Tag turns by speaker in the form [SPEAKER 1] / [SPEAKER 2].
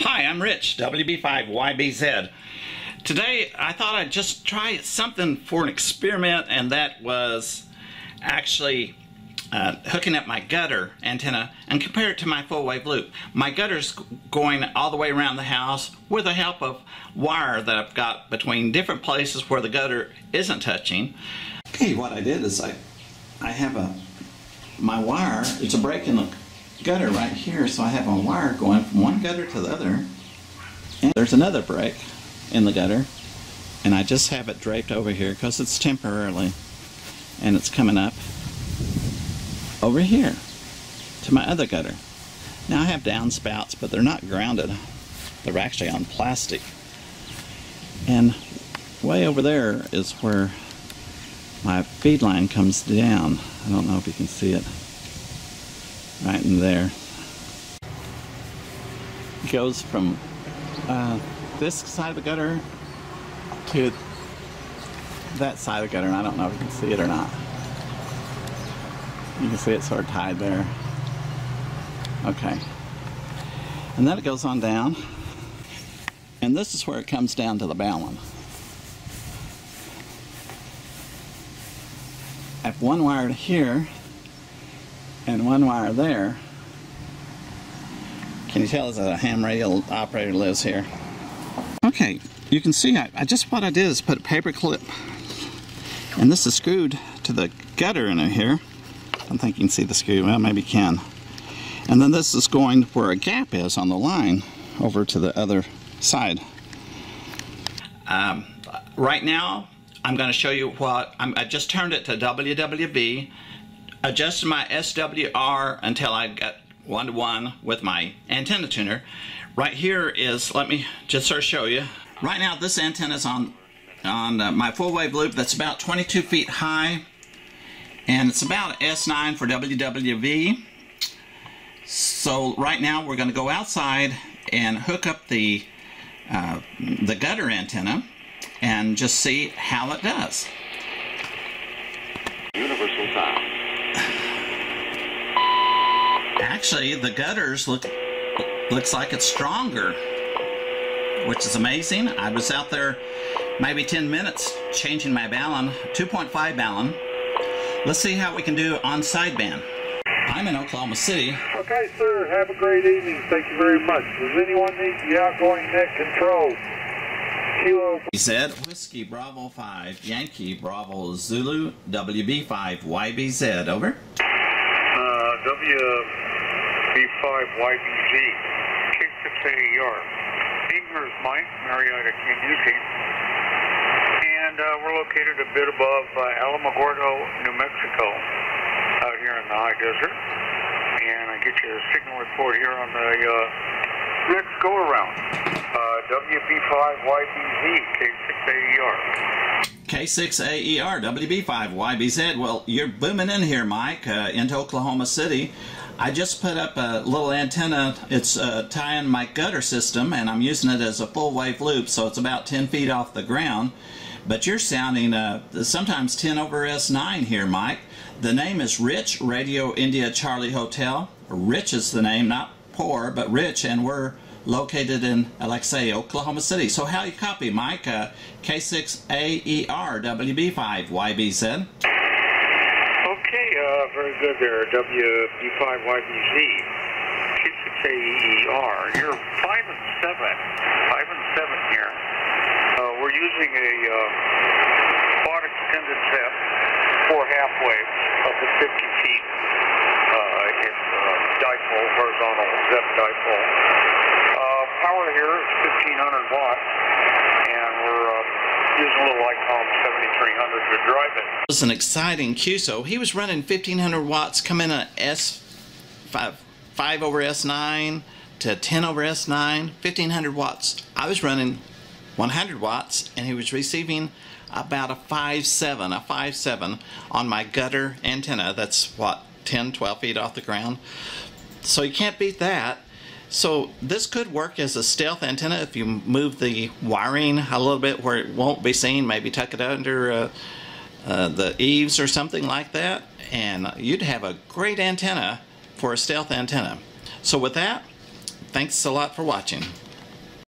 [SPEAKER 1] Hi, I'm Rich, WB5YBZ. Today I thought I'd just try something for an experiment, and that was actually hooking up my gutter antenna and compare it to my full wave loop. My gutter's going all the way around the house with the help of wire that I've got between different places where the gutter isn't touching. Okay, what I did is I have my wire, it's a break in the gutter right here, so I have a wire going from one gutter to the other, and there's another break in the gutter, and I just have it draped over here because it's temporarily, and it's coming up over here to my other gutter. Now I have downspouts, but they're not grounded, they're actually on plastic, and way over there is where my feed line comes down. I don't know if you can see it right in there. It goes from this side of the gutter to that side of the gutter, and I don't know if you can see it or not. You can see it sort of tied there. Okay. And then it goes on down, and this is where it comes down to the balun. I have one wire here and one wire there. Can you tell that a ham radio operator lives here? Okay, you can see what I did is put a paper clip, and this is screwed to the gutter in here. I don't think you can see the screw, well maybe you can. And then this is going where a gap is on the line over to the other side. Right now I'm going to show you what I just turned it to WWB, adjusted my SWR until I got 1:1 with my antenna tuner. Right here is, let me just sort of show you. Right now this antenna is on my full wave loop that's about 22 feet high, and it's about S9 for WWV. So right now we're going to go outside and hook up the gutter antenna and just see how it does.
[SPEAKER 2] Universal time.
[SPEAKER 1] Actually, the gutters looks like it's stronger, which is amazing. I was out there maybe 10 minutes changing my balun, 2.5 balun. Let's see how we can do on sideband. I'm in Oklahoma City.
[SPEAKER 3] Okay, sir. Have a great evening. Thank you very much. Does anyone need the outgoing net control? Kilo.
[SPEAKER 1] He said, Whiskey Bravo 5, Yankee Bravo Zulu, WB5 YBZ, over.
[SPEAKER 3] WB5YBZ, K6AER. Ingers Mike, Marietta communicating. And we're located a bit above Alamogordo, New Mexico, out here in the high desert. And I get you a signal report here on the next go-around. WB5YBZ, K6AER.
[SPEAKER 1] K6AER, WB5YBZ. Well, you're booming in here, Mike, into Oklahoma City. I just put up a little antenna. It's tying my gutter system, and I'm using it as a full wave loop, so it's about 10 feet off the ground. But you're sounding sometimes 10 over S9 here, Mike. The name is Rich, Radio India Charlie Hotel. Rich is the name, not poor, but Rich, and we're located in, like I say, Oklahoma City. So how you copy, Mike? K6AER, WB5YBZ.
[SPEAKER 3] Okay, very good there, WB5YBZ, K6AER. You're 5 and 7 here. We're using a quad extended set, 4 half waves up to 50 feet. It's dipole, horizontal ZEP dipole. Power here is 1,500 watts, and we're using a little Icom 7300 to drive it.
[SPEAKER 1] It was an exciting QSO. He was running 1,500 watts, coming at S5 over S9 to 10 over S9, 1,500 watts. I was running 100 watts, and he was receiving about a 5.7 on my gutter antenna. That's what, 10, 12 feet off the ground. So you can't beat that. So this could work as a stealth antenna if you move the wiring a little bit where it won't be seen, maybe tuck it under the eaves or something like that, and you'd have a great antenna for a stealth antenna. So with that, thanks a lot for watching.